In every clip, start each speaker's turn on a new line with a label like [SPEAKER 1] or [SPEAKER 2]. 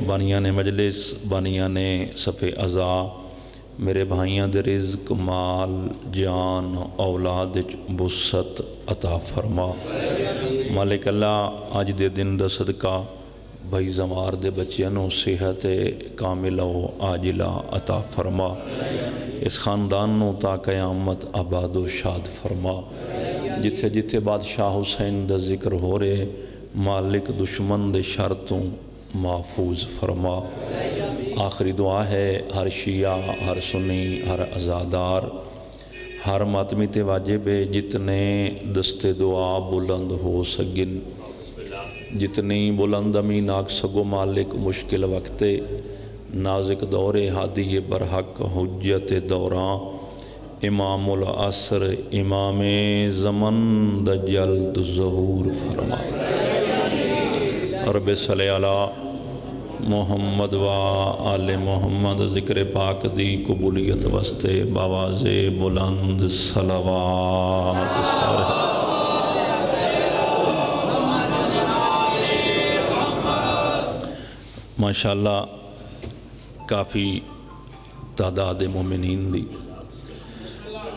[SPEAKER 1] بانیان مجلس بانیان صف اعضاء میرے بھائیاں دے رزق مال جان اولاد بسط عطا فرما مالک اللہ اج دے دن دا صدقہ بھائی زمار دے بچیاں صحت کاملہ و عاجلہ عطا فرما اس خاندان نو تا قیامت آباد و شاد فرما جتھے جتھے بادشاہ حسین دا ذکر ہو رہے مالک دشمن دے شرطوں محفوظ فرما آخری دعا ہے ہر شیعہ ہر سنی ہر عزادار ہر ماتمی تے واجب جتنے دست دعا بلند ہو سگن جتنی بلند امین آگ سگو مالک مشکل وقت نازک دور ہادی برحق حجت دوران امام العصر امام زمن دا جلد ظہور فرما رب صلی اللہ محمد و آل محمد ذکر پاک دی قبولیت واسطے باواز بلند صلوات سارے ماشاءاللہ کافی تعداد مومنین دی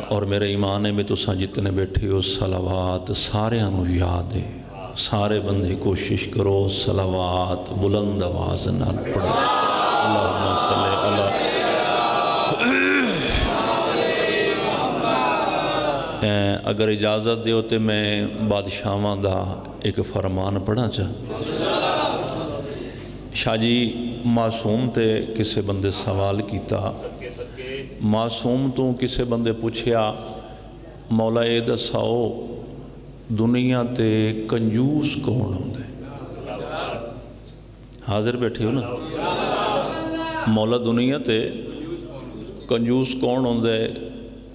[SPEAKER 1] اور میرے ایمان میں تو جتنے بیٹھے ہو صلوات سارے انو یاد ہے سارے بندے کوشش کرو صلوات بلند آواز نال پڑھو اللہم صلی اللہ اگر اجازت دے ہوتے میں بادشاہاں دا ایک فرمان پڑھا چاہ شاہ جی معصوم تے کسے بندے سوال کیتا معصوم تو کسے بندے پوچھیا مولا اے دساؤ دنیا تے کنجوس کون ہوندے حاضر بیٹھے ہو نا مولا دنیا تے کنجوس کون ہوندے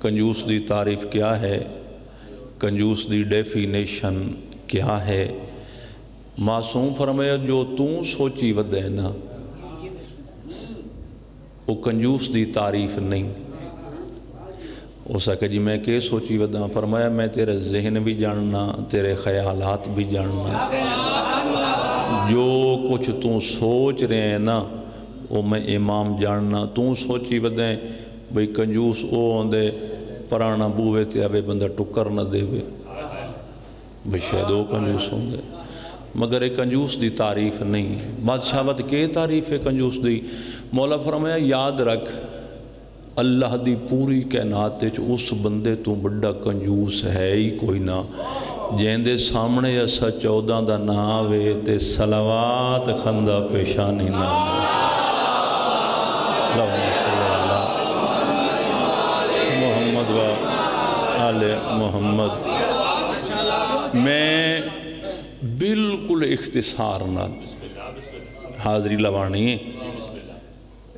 [SPEAKER 1] کنجوس دی تعریف کیا ہے کنجوس دی ڈیفینیشن کیا ہے معصوم فرمایا جو توں سوچی ودے نا وہ کنجوس دی تعریف نہیں ہو سکے جی میں کہ سوچی ودا فرمایا میں تیرے ذہن بھی جاننا تیرے خیالات بھی جاننا جو کچھ توں سوچ رہے ہیں نا وہ میں امام جاننا توں سوچی ودیں بھئی کنجوس او ہوندے پرانا بوے تے ابے بندہ ٹکر نہ دے وے بھئی شاید وہ کنجوس ہوندے مگر ایک کنجوس دی تعریف نہیں بادشاہت کے تعریف ہے کنجوس دی مولا فرمایا یاد رکھ اللہ دی پوری کائنات اس بندے تو بڑا کنجوس ہے ہی کوئی نہ جیندے سامنے ایسا 14 دا ناوے تے صلوات خندہ پیشانی نام اللہم صلی اللہ محمد و آل محمد میں بالکل اختصار نہ حاضری لوانی ہے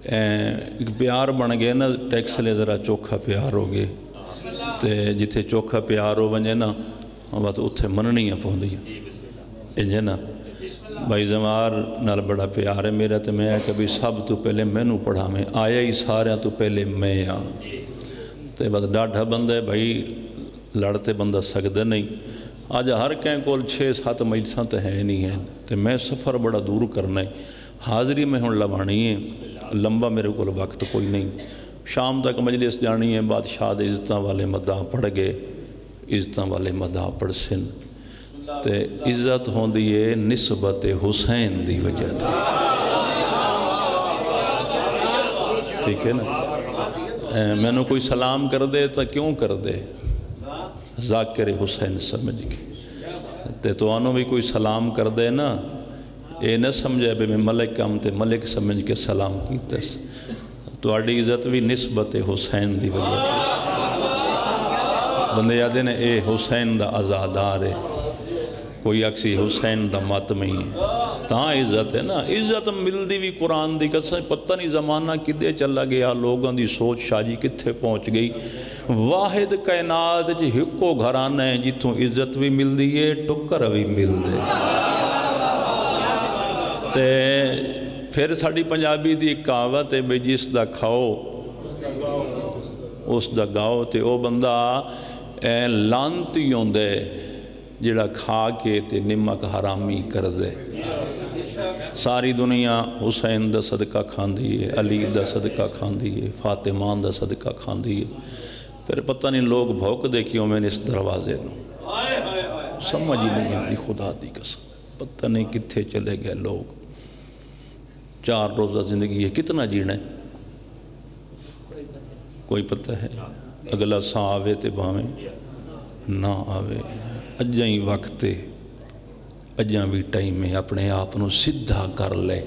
[SPEAKER 1] ایک پیار بن گئے نا ٹیکس لے ذرا چوکھا پیار ہو گئے تے جتھے چوکھا پیار ہو بنجے نا بات اتھے مننی ہے پہنچ دی انجھے نا بھائی زمار نال بڑا پیار ہے میرا تے میں کبھی سب تو پہلے میں نو پڑھا میں آیا ہی سارے تو پہلے میں تے بات ڈاڑھا بندہ ہے بھائی لڑتے بندہ سکدہ نہیں آج ہر کہیں کول 6-7 مجلساں تے ہیں نہیں ہیں تے میں سفر بڑا دور کرنا ہے حاضری میں ہوں لبانی ہے لمبا میرے کو وقت کوئی نہیں شام تک مجلس جانی ہے بادشاہ دے عزتاں والے مداح پڑھ گئے عزتاں والے مداح پڑھ سن تے عزت ہوں دیئے نسبت حسین دی وجہ تھی ٹھیک ہے نا میں نے کوئی سلام کر دے تو کیوں کر دے ذاکر حسین سمجھ کے تو آنو بھی کوئی سلام کر دے نا اے نہ سمجھے بے میں ملک کام تے ملک سمجھ کے سلام کیتے تو آڑی عزت بھی نسبت حسین دی وجہ بندے یادے نے اے حسین دا آزادار ہے کوئی اکسی حسین دا ماتمی ہے تاں عزت ہے نا عزت مل دی بھی قرآن دی کسے پتہ نہیں زمانہ کدے چلا گیا لوگاں دی سوچ شاجی کتھے پہنچ گئی واحد کائنات جی ہکو گھرانا ہے جتوں عزت بھی مل دی ہے ٹکر بھی مل دے تے پھر ساڑی پنجابی دی کہاوت ہے بے جس دا کھاؤ اس دا گاؤ تے او بندہ لانتی ہوندے جڑا کھا کے تے نمک حرامی کر دے ساری دنیا حسین دا صدقہ کھاندی ہے، علی دا صدقہ کھاندی ہے، فاطمہ دا صدقہ کھاندی ہے، پھر پتہ نہیں لوگ بھوک دے کیوں میں نے اس دروازے نو سمجھ ہی نہیں آئی خدا دی قسم، پتہ نہیں کتھے چلے گئے لوگ۔ 4 روزہ زندگی ہے، کتنا جینا ہے کوئی پتہ ہے؟ اگلا سا آوے تے بھاویں نہ آوے، اجاں ہی وقت ہے، اجاں بھی ٹائم میں اپنے آپ نو سدھا کر لے۔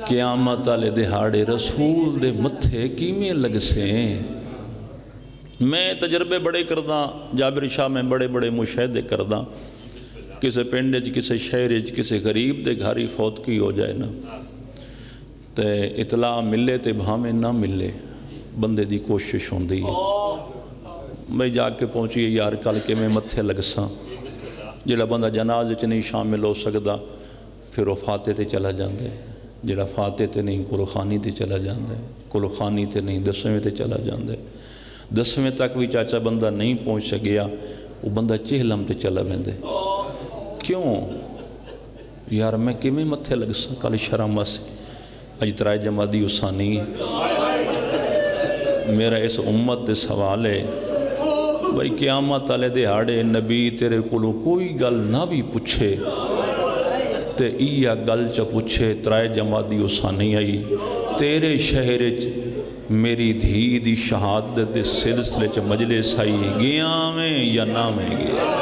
[SPEAKER 1] قیامت والے دہاڑے رسول دے متھے کیویں لگ سے؟ میں تجربے بڑے کرداں، جابر شاہ میں بڑے بڑے مشاہدے کرداں، کسے پنڈ وچ کسے شہر وچ کسے غریب دے گھر ہی فوت کی ہو جائے نا تے اطلاع ملے تے بھاویں نہ ملے، بندے دی کوشش ہوندی ہے میں جا کے پہنچی یار کل کے میں متھے لگ ساں۔ جڑا بندہ جنازے وچ نہیں شامل ہو سکدا پھر وہ فاتح تے چلا جاندے، جڑا فاتح تے نہیں کلخانی تے چلا جاندے، کلخانی تے نہیں 10ویں تے چلا جاندے، 10ویں تک بھی چاچا بندہ نہیں پہنچ سکیا وہ بندہ چہلم تے چلا ویندے۔ کیوں یار میں کیویں متھے لگ ساں؟ کل شرم وس اج ترائے جمادی اسانی میرا اس امت دے سوال ہے بھائی قیامت والے دہاڑے نبی تیرے کولوں کوئی گل نہ بھی پوچھے تے ایہ گل چ پوچھے ترائے جمادی اسانی آئی تیرے شہر وچ میری دھی دی شہادت دے سلسلے چ مجلس آئی گیا میں یا نہ میں گیا؟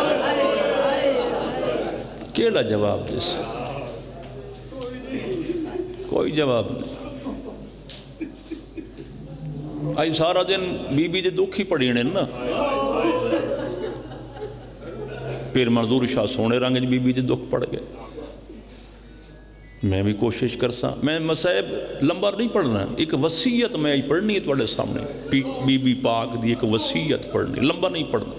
[SPEAKER 1] کیڑا جواب دس؟ کوئی جواب نہیں۔ آئی سارا دن بی بی دے دکھ ہی پڑینے نا، پھر منظور شاہ سونے رنگ بی بی دے دکھ پڑ گئے۔ میں بھی کوشش کرساں، میں مسائب لمبر نہیں پڑھنا، ایک وصیت میں پڑھنی ہے توڑے سامنے، بی بی پاک دی ایک وصیت پڑھنی، لمبر نہیں پڑھنا۔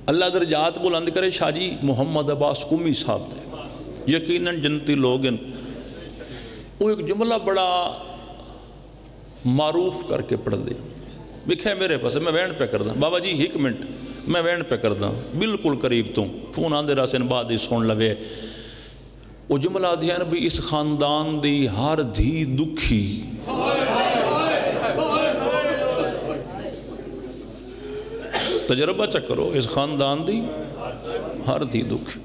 [SPEAKER 1] اللہ درجات بلند کرے شاہ جی محمد عباس قمی صاحب دے یقیناً جنتی لوگ ہیں، وہ ایک جملہ بڑا معروف کر کے پڑھ دے بکھے میرے پاس میں وین پہ کر دا بابا جی 1 منٹ میں وین پہ کر دا بالکل قریب تو فون آن دے رہا سن بعد ہی سون لوے وہ جملہ دیا ہے بھی اس خاندان دی ہر دھی دکھی تجربہ چکرو اس خاندان دی ہر دھی دکھی۔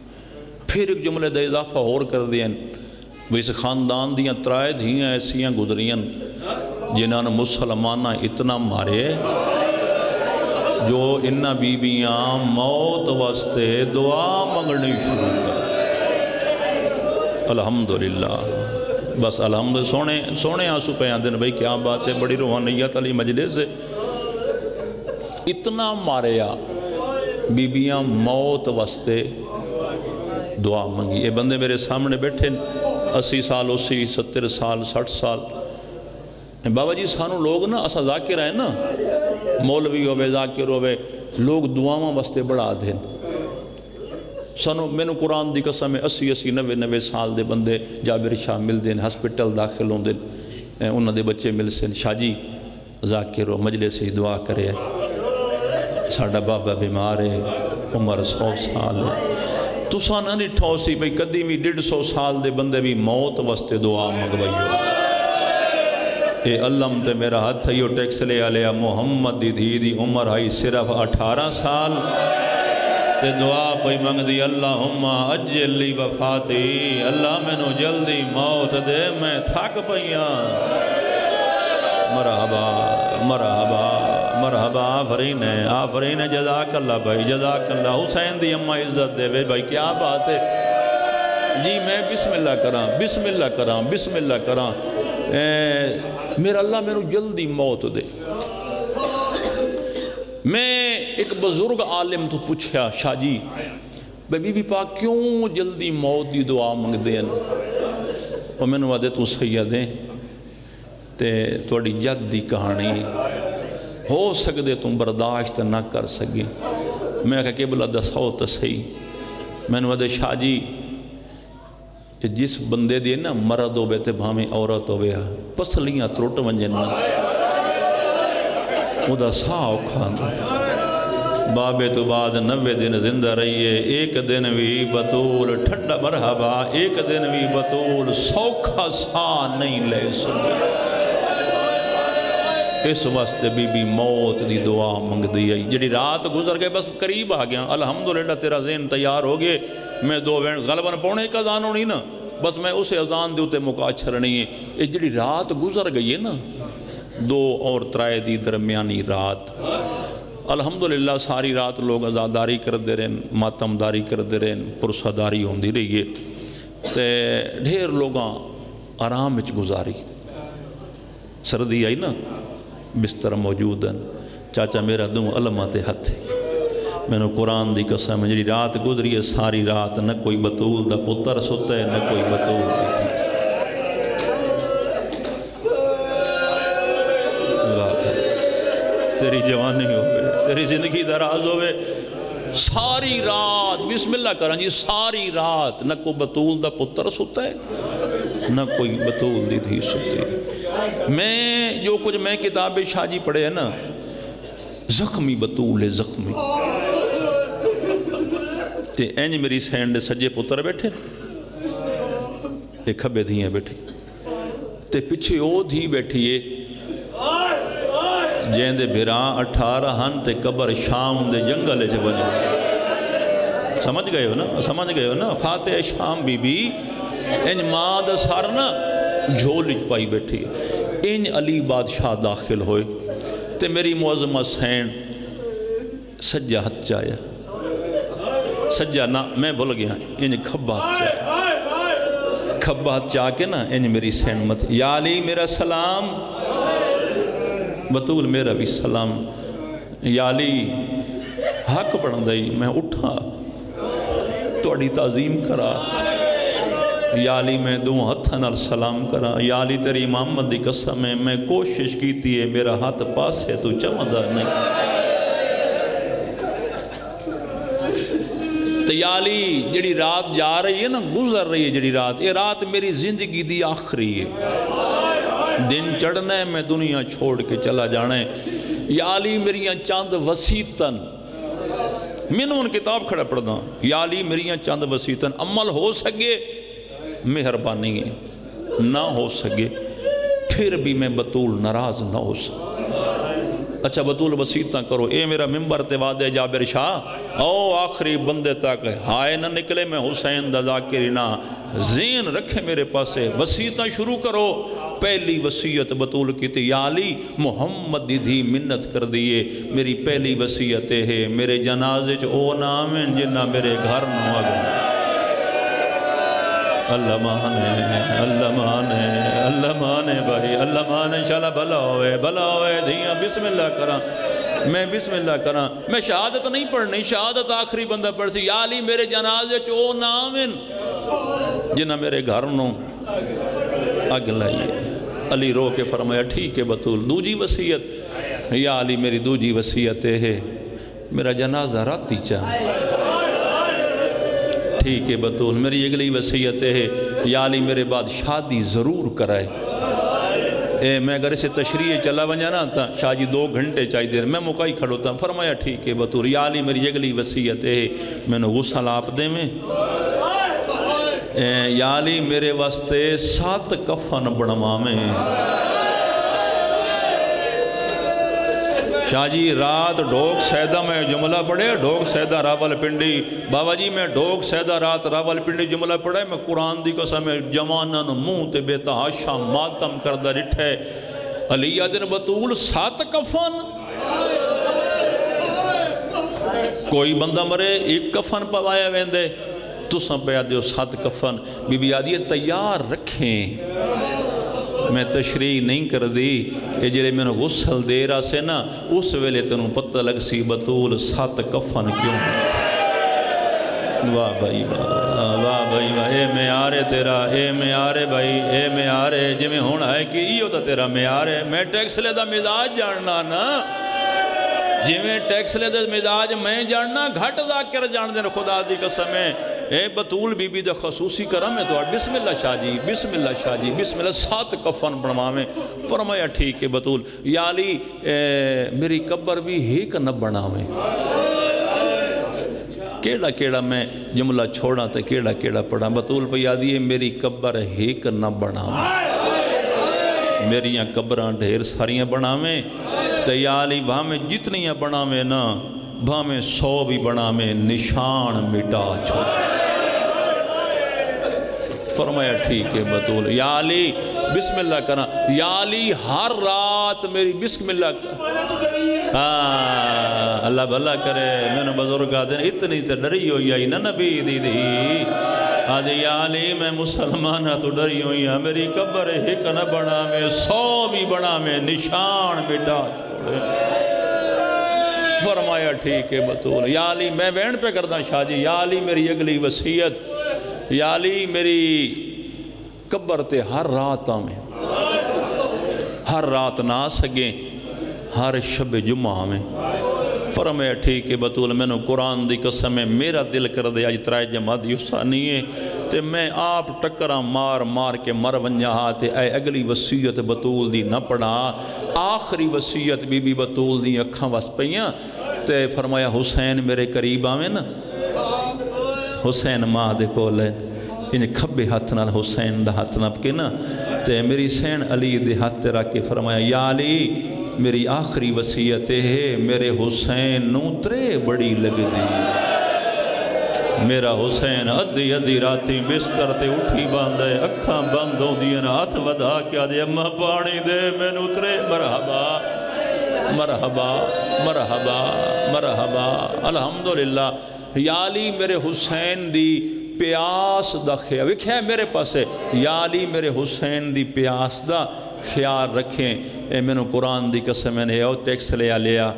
[SPEAKER 1] پھر ایک جملے دا اضافہ اور کر دیا وہ اس خاندان دیاں 3 دھیاں ایسیاں گزریاں جنہاں نے مسلمانہ اتنا مارے جو انہا بیبیاں موت واسطے دعا منگنی شروع کر۔ الحمدللہ بس الحمدللہ سونے آنسو پہ آندھن بھائی کیا بات ہے، بڑی روحانیت علی مجلس سے اتنا ماریا بیبیاں موت واسطے دعا منگی۔ یہ بندے میرے سامنے بیٹھے 80 سال 80 70 سال 60 سال بابا جی سانو لوگ نا اسا ذاکر ہیں نا مولوی ہوئے ذاکر ہوئے لوگ دعاواں واسطے بڑھا دیں سانو میں نے قرآن دی قسم 80 80 90 90 سال دے بندے جابر شاہ مل دیں ہسپٹل داخل ہوں دیں انہوں دے بچے مل سن شاہ جی ذاکر ہو مجلس ہی دعا کرے ساڑھا بابا بیمار ہے عمر 100 سال ہے تو سانا نہیں ٹھوسی بھئی کدی بھی 150 سال دے بندے بھی موت واسطے دعا مگوائی ہو اے علم تے میرا ہاتھ ہے یہ ٹیکس لے آلیا محمد دی دھی دی عمر آئی صرف 18 سال تے دعا پئی منگ دی اللہم اجل لی وفاتی اللہ میں نو جلدی موت دے میں تھک پئیاں مرحبا مرحبا مرحبا آفرین جزاک اللہ بھائی جزاک اللہ حسین دی اممہ عزت دے بھائی کیا بات ہے جی میں بسم اللہ کراں بسم اللہ کراں بسم اللہ کراں میرا اللہ میں نو جلدی موت دے میں ایک بزرگ عالم تو پوچھیا شاہ جی بی بی پاک کیوں جلدی موت دی دعا منگ دیں اور میں نے وعدے تو سیدیں تے توڑی جد دی کہانی ہو سکتے تم برداشت نہ کر سکے میں کہا کہ بلا دساؤ تو صحیح میں نے وعدے شاہ جی جس بندے دی نا مرد ہو بیتے بھامیں عورت ہو بیا پسلیاں تروٹ ونجن او دا ساو کھاندو بابے تو بعد 90 دن زندہ رہیے، ایک دن بھی بطول ٹھنڈا مرحبا، ایک دن بھی بطول سوکھا سا نہیں لے سکے۔ اس واسطے بی بی موت دی دعا منگ دی آئی، جڑی رات گزر گئے بس قریب آ گیا، الحمدللہ تیرا ذہن تیار ہو گئے، میں دو وین غالباً پونے ایک اذان ہونی نا، بس میں اسے اذان دیوتے مکا چھڑنی ہے۔ یہ جڑی رات گزر گئی ہے نا، 2 اور 3 دی درمیانی رات، الحمدللہ ساری رات لوگ عزاداری کر دے رہے ہیں، ماتمداری کر دے رہے ہیں، پرساداری ہوں دی رہی ہے، تے ڈھیر لوگاں آرام وچ گزاری، سردی آئی نا، بستر موجود ہیں، چاچا میرا دوں علمات ہتھ، میں نے قرآن دی قسم جڑی رات گزری ہے ساری رات نہ کوئی بطول دا پتر ستا ہے نہ کوئی بطول دی دھی۔ تیری جوانی ہوئے، تیری زندگی دراز ہوئے، ساری رات بسم اللہ کریں جی، ساری رات نہ کوئی بطول دا پتر ستا ہے نہ کوئی بطول دی دھی ستی ہے۔ میں جو کچھ میں کتاب شاہ جی پڑھے ہیں نا، زخمی بطول زخمی، تے اینج میری سینڈ سجے پتر بیٹھے، ایک کھبے دھیاں بیٹھی، تے پچھے او دھی بیٹھیے جین دے بھیران 18 ہن تے قبر شام دے جنگل چ وجہ۔ سمجھ گئے ہو نا، سمجھ گئے ہو نا، فاتح شام بی بی اینج ماں دا سار نا جھولج پائی بیٹھی، ان علی بادشاہ داخل ہوئے تے میری معظمہ سین سجا ہتھ چایا، سجا نہ میں بھول گیا، ان کھبا ہتھ چایا، کھبا ہتھ چاہ کے نا ان میری سین مت، یا علی میرا سلام، بطول میرا بھی سلام، یا علی حق پڑھن دائی، میں اٹھا توڑی تعظیم کرا، یا علی میں دو ہتھاں نال سلام کرا، یا علی تیری امامت دی قسم ہے میں کوشش کیتی ہے میرا ہاتھ پاسے تو چمدہ نہیں، تو یا علی جڑی رات جا رہی ہے نا، گزر رہی ہے جڑی رات، یہ رات میری زندگی دی آخری ہے، دن چڑھنا ہے میں دنیا چھوڑ کے چلا جانا ہے، یا علی میریاں چاند وسیطن، میں نے ان کتاب کھڑا پڑھ دا، یا علی میریاں چاند وسیطن، عمل ہو سکے مہربانی ہے، نہ ہو سکے پھر بھی میں بطول ناراض نہ ہو سکے۔ اچھا بطول وسیطہ کرو، اے میرا ممبر تے وعدے جابر شاہ، او آخری بندے تک ہائے نہ نکلے میں حسین دا ذاکرینہ، ذہن رکھے میرے پاسے، وسیطہ شروع کرو۔ پہلی وسیعت بطول کی تھی، یا علی محمد دی دھی منت کر دیئے، میری پہلی وسیعت ہے میرے جنازے چ او نام ہیں جنہ میرے گھر نہ آگے، اللہ مانے اللہ مانے اللہ مانے بھائی اللہ مانے، انشاءاللہ بھلا ہوئے دھیاں بسم اللہ کرا، میں بسم اللہ کرا، میں شہادت نہیں پڑھنی، شہادت آخری بندہ پڑھ سی، یا علی میرے جنازے چو نامن جنہ میرے گھر نو اگ لائیے۔ علی رو کے فرمایا ٹھیک ہے بطول، دوجی وسیعت، یا علی میری دوجی وسیعت ہے میرا جنازہ راتی چاہے، ٹھیک ہے بطول میری اگلی وسیعت ہے، یا علی میرے بعد شادی ضرور کرائے۔ میں اگر اسے تشریح چلا بن جانا تھا شاہ جی 2 گھنٹے چاہی دیر میں مکائی کھڑوتا ہوں، فرمایا ٹھیک ہے بطول، یا علی میری اگلی وسیعت ہے میں نے غسل آپ دے میں، یا علی میرے واسطے 7 کفن بڑھوا میں۔ شاہ جی رات ڈھوک سیدہ میں جملہ پڑھے، ڈھوک سیدہ راول پنڈی، بابا جی میں ڈھوک سیدہ رات راول پنڈی جملہ پڑھے، میں قرآن دی قسم جوانن منہ تے بے تحاشا ماتم کردہ رٹھے، علی دن بطول 7 کفن، کوئی بندہ مرے 1 کفن پوایا ویندے، تو سب پہ آدھے 7 کفن، بی بی آدھی تیار رکھیں، میں تشریح نہیں کر دی، یہ جلے میں نے غسل دے رہا سے نا، اس ویلے تنہوں پتہ لگ سی بطول 7 کفن کیوں، واہ بھائی واہ بھائی واہ، اے میارے تیرا، اے میارے بھائی، اے میارے جی میں ہونا ہے کہ یہ ہوتا تیرا میارے، میں ٹیکس لے دا مزاج جاننا نا، جی میں ٹیکس لے دا مزاج میں جاننا، گھٹ ذاکر جان دینا خدا دی قسم ہے، اے بطول بی بی دا خصوصی کرم ہے تو بسم اللہ شاہ جی، بسم اللہ شاہ جی، بسم اللہ 7 کفن بنوا میں، فرمایا ٹھیک ہے بطول، یا علی میری قبر بھی ایک نہ بنا میں، کیڑا کیڑا میں جملہ چھوڑا تے کیڑا کیڑا پڑھا بطول پہ یادی ہے میری قبر ہیک نہ بنا میریاں قبران ڈھیر ساریاں بنا میں تے یا علی وہاں میں جتنیاں بنا میں نا وہاں میں 100 بھی بنا میں نشان مٹا چھوڑ فرمایا ٹھیک ہے بطول یا علی بسم اللہ کرنا یا علی ہر رات میری بسم اللہ اللہ بھلا کرے میں نے بزرگ آدھے اتنی تے ڈری ہوئی آئی نا نبی دی آدھے یا علی میں مسلمانہ تو ڈری ہوئی ہے میری قبر ہک نہ بنا میں 100 بھی بنا میں نشان مٹا چھوڑے فرمایا ٹھیک ہے بطول یا علی میں وین پہ کرتا شاہ جی یا علی میری اگلی وصیت یا علی میری قبر تے ہر رات آمیں ہر رات نہ سگیں ہر شب جمعہ میں فرمایا ٹھیک ہے بطول میں نے قرآن دی قسم ہے میرا دل کر دے آج ترائے جماعت یوسا نہیں ہے تے میں آپ ٹکرہ مار مار کے مر ونجا تے اے اگلی وصیت بطول دی نہ پڑھا آخری وصیت بی بی بطول دی اکھاں وس پئیاں تے فرمایا حسین میرے قریب آویں نا حسین ماں دے کولے انہیں کھبے ہاتھ نال حسین دا ہاتھ نپ کے نا تے میری سین علی دے ہاتھ تے رکھ کے فرمایا یا علی میری آخری وصیت ہے میرے حسین نو ترے بڑی لگ دی میرا حسین ادھی ادھی راتی بستر تے اٹھی باندھے اکھاں بند ہو دینا ہاتھ ودا کیا دے اماں پانی دے میں نو ترے مرحبا مرحبا مرحبا مرحبا الحمدللہ یا علی میرے حسین دی پیاس دا خیال وکھے میرے پاس ہے یا علی میرے حسین دی پیاس دا خیال رکھیں اے میں نے قرآن دی قسم میں نے او ٹیکس لیا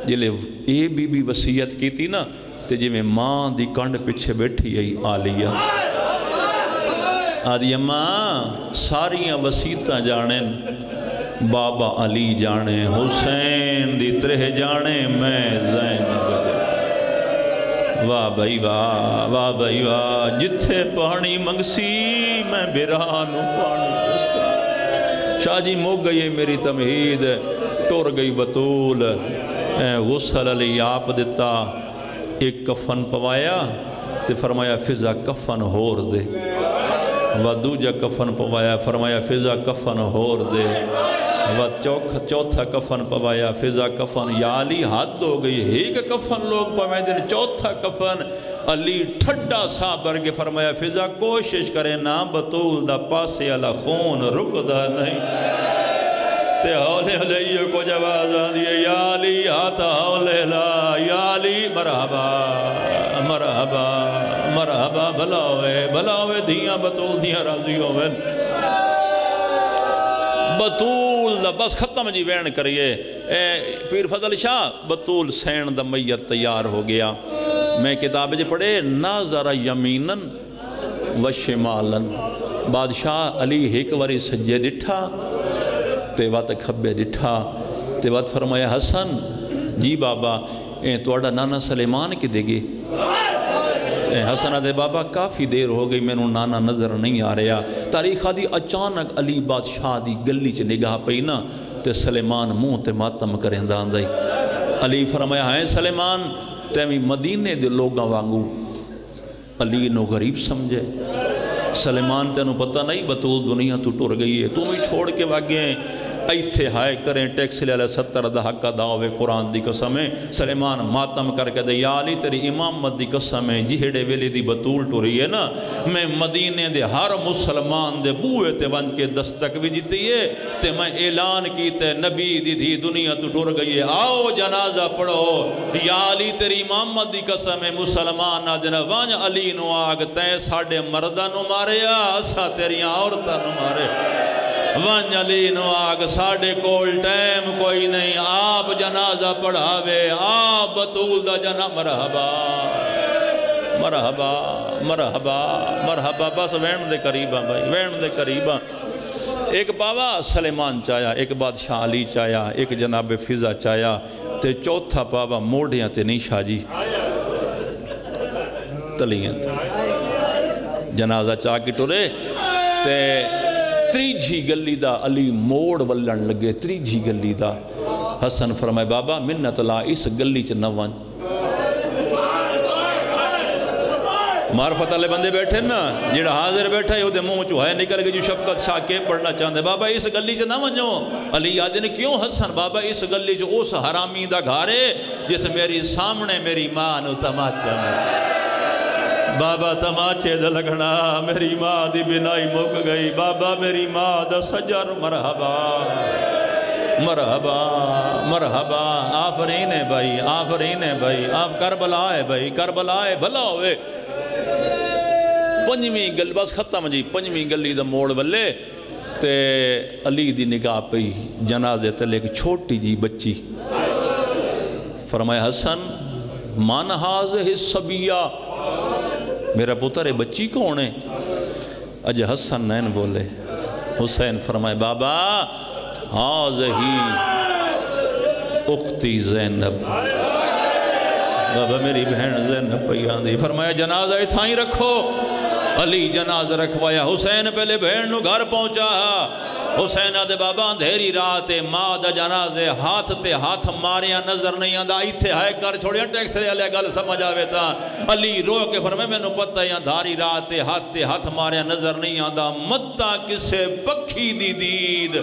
[SPEAKER 1] جلے اے بی بی وصیت کی تھی نا تے جی میں ماں دی کنڈ پچھے بیٹھی آئی آلیہ آدھی ماں ساریاں وسیعتاں جانیں بابا علی جانے حسین دی ترہ جانے میں زینب واہ بھائی واہ جتھے پانی منگسی میں بیرانو پانی دستا شاہ جی موگ گئی میری تمہید ٹور گئی بطول غسل علی آپ دیتا ایک کفن پوایا تے فرمایا فضا کفن ہور دے و دوجہ کفن پوایا فرمایا فضا کفن ہور دے و چوتھا کفن پوایا فضا کفن یا علی حد ہو گئی ایک کفن لوگ پوائے دن چوتھا کفن علی ٹھڈا سا برگے فرمایا فضا کوشش کرے نا بطول دا پاسے علا خون رک دا نہیں تے حولے علیہ کو جواز آدھئے یا علی آتا حولے لا یا علی مرحبا مرحبا مرحبا بھلاوے دیاں بطول دیاں راضی ہوئے بطول دا بس ختم جی وین کریے پیر فضل شاہ بطول سین دا میت تیار ہو گیا میں کتاب جی پڑھے ناظر یمینن و شمالن بادشاہ علی ایک واری سجے ڈٹھا تے وقت کھبے ڈٹھا تے وقت فرمایا حسن جی بابا توڑا نانا سلیمان کی دے گی حسن دے بابا کافی دیر ہو گئی میں نے نانا نظر نہیں آ رہا تاریخ دی اچانک علی بادشاہ دی گلی چ نگاہ پئی نا تے سلیمان منہ تے ماتم کریں داندائی علی فرمایا ہے سلیمان تیمی مدینے دے لوگاں وانگو علی نو غریب سمجھے سلیمان تینو پتہ نہیں بطول دنیا تو ٹور گئی ہے تم ہی چھوڑ کے واگئے ایتھے ہائے کریں ٹیکس لے لے 70 دہکہ دعوے قرآن دی قسمیں سلیمان ماتم کر کے دے یا علی تیری امامت دی قسمیں جہڑے ویلے دی بطول ٹوری ہے نا میں مدینے دے ہر مسلمان دے بوئے تے ون کے دستک بھی دیتی ہے تے میں اعلان کی تے نبی دی دنیا تو ٹور گئی ہے آؤ جنازہ پڑھو یا علی تیری امامت دی قسمیں مسلمان آدھن وان علی نو آگ تے ساڑے مردہ نو مارے آسا تیریاں عورتہ نو مارے وان علی نو آگ ساڑے کول ٹیم کوئی نہیں آپ جنازہ پڑھاوے آپ بطول دا جنازہ مرحبا مرحبا مرحبا مرحبا بس وین دے قریبا بھائی وین دے قریبا ایک پاوا سلیمان چایا ایک بادشاہ علی چایا ایک جناب فضا چایا تے چوتھا پاوا موڑیاں تے نہیں شاہ جی تلیاں جنازہ چاہ کی ٹورے تے تریجھی گلی دا علی موڑ ولن لگے تریجھی گلی دا حسن فرمائے بابا منت لا اس گلی چ نوان معرفت والے بندے بیٹھے نا، جڑا حاضر بیٹھا ہے وہ منہ چو ہے نکل کے جو شفقت شاہ کے پڑھنا چاہتے بابا اس گلی چ نہ ونجو۔ علی آدھے نے کیوں حسن؟ بابا اس گلی چ اس حرامی دا گھارے جس میری سامنے میری ماں نو تماچا میں بابا تماچے دا لگنا میری ماں دی بنائی مک گئی بابا میری ماں دا سجر مرحبا مرحبا مرحبا آفرین ہے بھائی آفرین ہے بھائی آپ کربلا ہے بھائی کربلا ہے بھلا ہوئے۔ پنجویں گلی بس ختم جی، پنجویں گلی دا موڑ بلے تے علی دی نگاہ پئی جنازے تلے ایک چھوٹی جی بچی، فرمایا حسن من ہاذہ الصبیہ، میرا پتر ہے بچی کون ہے؟ اج حسن نین بولے، حسین فرمائے بابا ہاذہ اختی زینب، بابا میری بہن زینب پیان دی۔ فرمایا جنازہ اتھائیں رکھو، علی جنازہ رکھوایا، حسین پہلے بہن نو گھر پہنچا، حسین آدھے بابا اندھیری رات ماں دا جنازے ہاتھ تے ہاتھ ماریا نظر نہیں آندہ، ایتھے ہائے کر چھوڑیا ٹیکس رہے علیہ گل سمجھ آوے تا۔ علی رو کے فرمائے میں نے پتہ ہے اندھاری رات تے ہاتھ ماریا نظر نہیں آندہ، متا کسے پکھی دی دید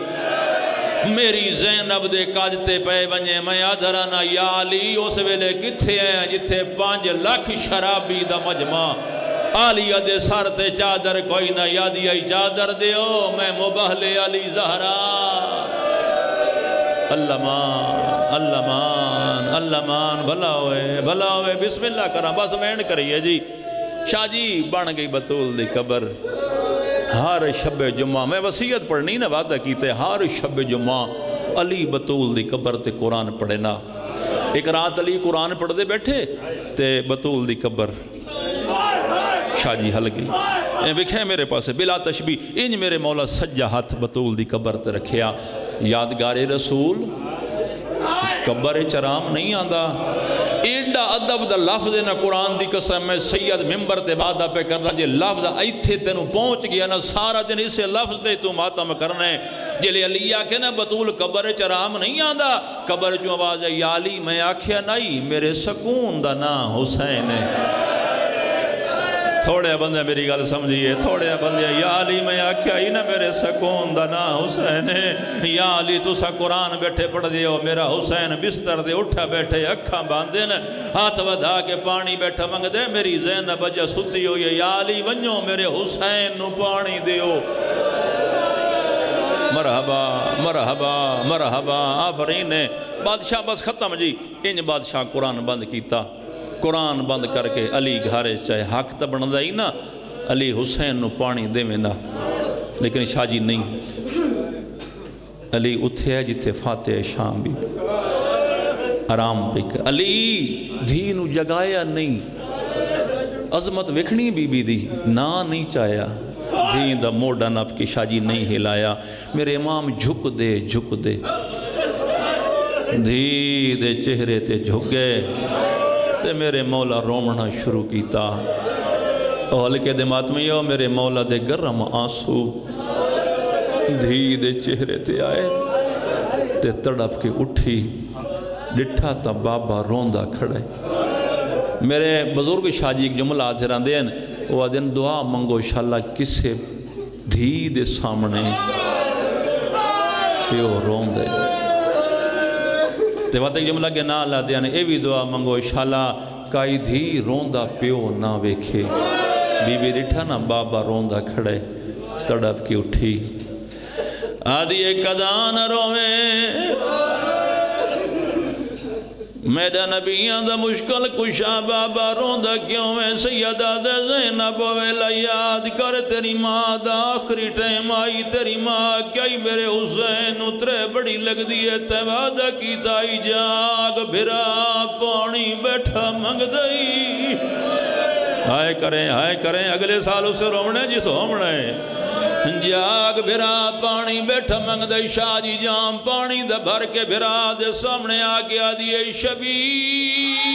[SPEAKER 1] میری زینب دے کاجتے پہ بنجے میں آدھرانا یا علی اس ویلے کتھے ہیں جتھے 5 لاکھ شرابی دا مجمع، آلیہ دے سر تے چادر کوئی نہ یادی آئی چادر دیو میں مبہلے علی زہرا۔ اللہ مان اللہ مان اللہ مان بھلا ہوئے بسم اللہ کرا بس وین کریے جی۔ شاہ جی بن گئی بطول دی قبر، ہر شب جمعہ میں وصیت پڑھنی نہ وعدہ کیتے، ہر شب جمعہ علی بطول دی قبر تے قرآن پڑھے نا۔ ایک رات علی قرآن پڑھ دے بیٹھے تے بطول دی قبر شاہ جی ہل گئی، وکھے میرے پاس بلا تشبیح انج میرے مولا سجا ہاتھ بطول دی قبر تے رکھیا، یادگار رسول قبر چرام نہیں آندہ، ایڈا ادب دا لفظ نہ قرآن دی قسم میں سید ممبر تے وعدہ پہ کرنا جے لفظ ایتھے تینوں پہنچ گیا نا سارا دن اسے لفظ دے تو ماتم کرنے جلے علی آکھے نا بطول قبر چرام نہیں آندہ، قبر جو آواز ہے یا علی میں آکھیا نہیں میرے سکون دا نا حسین ہے۔ تھوڑے بندے میری گل سمجھئے، تھوڑے بندے یا علی میں آکھیا ہی نا میرے سکون دا نا حسین ہے، یا علی تو سا قرآن بیٹھے پڑھ دیو میرا حسین بستر دے اٹھا بیٹھے اکھاں باندھن ہاتھ ودھا کے پانی بیٹھا منگ دے میری زینب بجا ستی ہوئی یا علی ونجو میرے حسین نو پانی دیو۔ مرحبا مرحبا مرحبا آفرین ہے۔ بادشاہ بس ختم جی، انج بادشاہ قرآن بند کیتا، قرآن بند کر کے علی گھارے چاہے حق تا بندہ ہی نا علی حسین نو پانی دے میں نا، لیکن شاہ جی نہیں، علی اتھے ہے جتے فاتح شام بھی آرام پک، علی دھی نو جگایا نہیں، عظمت وکھنی بی بی دی نا نہیں چاہیا، دھی دا موڑا نپ کی شاہ جی نہیں ہلایا، میرے امام جھک دے دھی دے چہرے تے جھک گئے تے میرے مولا رومنا شروع کیتا، ہلکے دے ماتمی ہو میرے مولا دے گرم آنسو دھی دے چہرے تے آئے تے تڑپ کے اٹھی ڈٹھا تا بابا روندہ کھڑے۔ میرے بزرگ شاہ جی ایک جملہ آدھے رہن دین وہ دن دعا منگو شاءاللہ کسے دھی دے سامنے پیو روندے تے وقت ایک جملہ کے نا اللہ دیانے اے بھی دعا منگو شاءاللہ کائی دھی روندہ پیو نہ ویکھے، بی بی ڈٹھا نا بابا روندہ کھڑے تڑپ کی اٹھی، آدھی ایک ادان رویں میرا نبیان دا مشکل کشا بابا روندہ کیوں ہے سیدہ دے زینب ویلا یاد کر تیری ماں دا آخری ٹائم آئی تیری ماں کئی میرے حسین اترے بڑی لگ دیئے تے وعدہ کی تائی جاگ بھرا پانی بیٹھا منگ دئی، ہائے کریں اگلے سال اسے رومنے جس ہومنے جاگ بھرا پانی بیٹھا منگ دے شاہ جی جام پانی دے بھر کے بھرا دے سامنے آگے آدھیے شبیر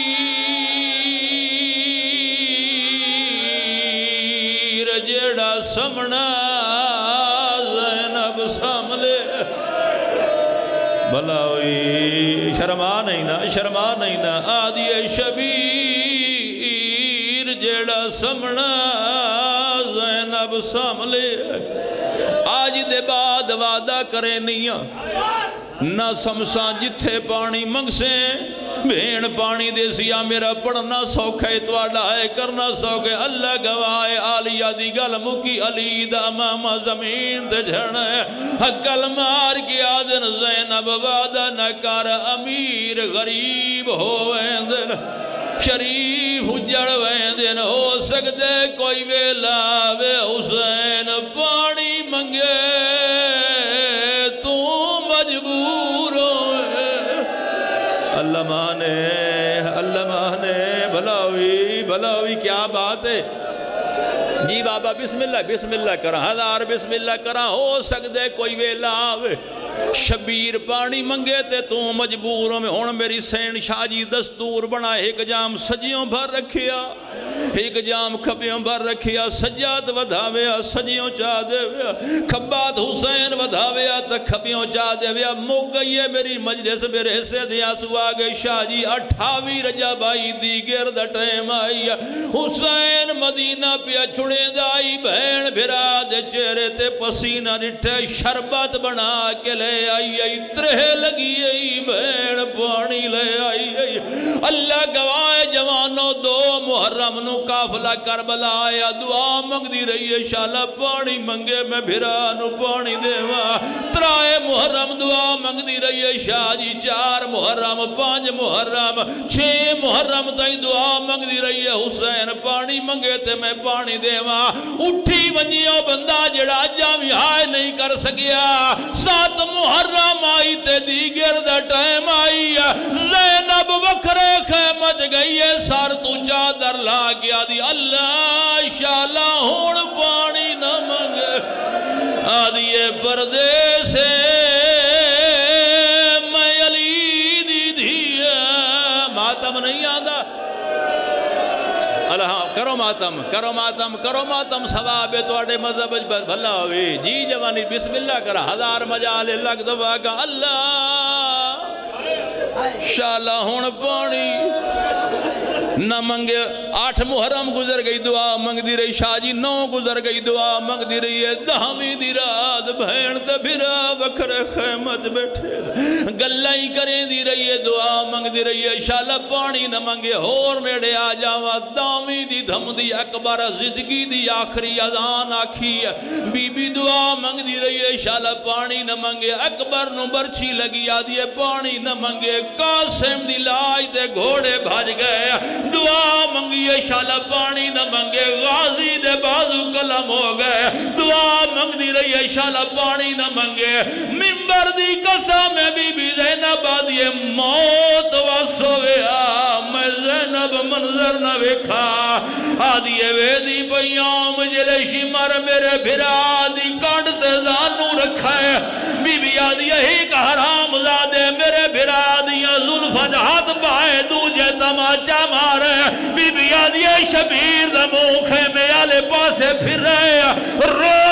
[SPEAKER 1] جیڑا سمنا زینب ساملے بھلا ہوئی شرما نہیں نا آدھیے شبیر جیڑا سمنا زینب ساملے آج دے بعد وعدہ کرے نہیں نہ سمساں جتھے پانی منگسے بھین پانی دے سیا میرا پڑھنا سوکھے توڑا ہے کرنا سوکھے اللہ گواہ آلیہ دی گل مکی علی دا ماما زمین دے جھڑنا ہے حقل مار کی آدن زینب وعدہ نہ کر امیر غریب ہوئیں دن شریف جڑ ویندن ہو سکتے کوئی ویلا وے حسین پانی منگے تو مجبور ہوئے اللہ مانے بھلاوی کیا بات ہے جی بابا بسم اللہ کرا ہزار بسم اللہ کرا ہو سکتے کوئی ویلا آوے شبیر پانی منگے تے تو مجبوروں میں ہون میری سین شاہ جی دستور بنا ایک جام سجیوں بھر رکھیا ایک جام کھبیوں بھر رکھیا سجاد ودھاویا سجیوں چاہ دے ویا کھبات حسین ودھاویا تا کھبیوں چاہ دے ویا موگ گئی ہے میری مجلس میرے حصے دیا سوا گئے شاہ جی 28 رجب آئی دی گرد ٹیم آئی حسین مدینہ پیا چھڑے دائی بہن بھرا دے چہرے تے پسینہ نٹھے شربت بنا کے لے آئی ترہ لگی آئی بہن پانی لے آئی اللہ گواہ جوانوں 2 محرم نو کافلہ کربلا آیا دعا منگ دی رہی ہے شالا پانی منگے میں بھرا نو پانی دیوا 3 محرم دعا منگ دی رہی ہے شاہ جی 4 محرم 5 محرم 6 محرم تائیں دعا منگ دی رہی ہے حسین پانی منگے تے میں پانی دیوا اٹھی ونجیو بندہ جڑا جامی ہائے نہیں کر سکیا 7 محرم آئی تے دیگر دا ٹائم آئی زینب وکھرے خیمت گئی ہے سار تو چادر لا گیا دی اللہ شالا ہون پانی نہ منگے آدھیے پردے سے میں علی دی دھیا ماتم نہیں آدھا اللہ کرو ماتم ثواب توڑے مذہب بھلا ہوئی جی جوانی بسم اللہ کرا 1000 مجال لگ دفعہ کا اللہ شالا ہون پانی نہ منگے 8 محرم گزر گئی دعا منگ دی رہی شاہ جی 9 گزر گئی دعا منگ دی رہی ہے 10ویں دی رات بہن تے بھرا وکھرے خیمت بیٹھے گلائیں کریں دی رہی ہے دعا منگ دی رہی ہے شالا پانی نہ منگے اور نیڑے آ جاوا 10ویں دی دھم دی اکبر زندگی دی آخری اذان آکھی بی بی دعا منگ دی رہی ہے شالا پانی نہ منگے اکبر نو برچھی لگی آدھی ہے پانی نہ منگے قاسم دی لاج دے گھوڑے بھاج گئے دعا منگیے شالا پانی نہ منگے غازی دے بازو کلم ہو گئے دعا منگ دی رہی ہے شالا پانی نہ منگے ممبر دی قسم میں بی بی زینب آدھیے موت واسویا میں زینب منظر نہ وکھا آدھیے ویدی پیام جلے شمر میرے بھرا دی کانٹتے زانو رکھا ہے بی بی آدھیے ہی کا حرام زادے میرے بھرا دیا ظلفہ جہات پائے دوجہ تماچا مارے بی بی آدھیے شبیر دا موخے میں آلے پاسے پھر رہے رو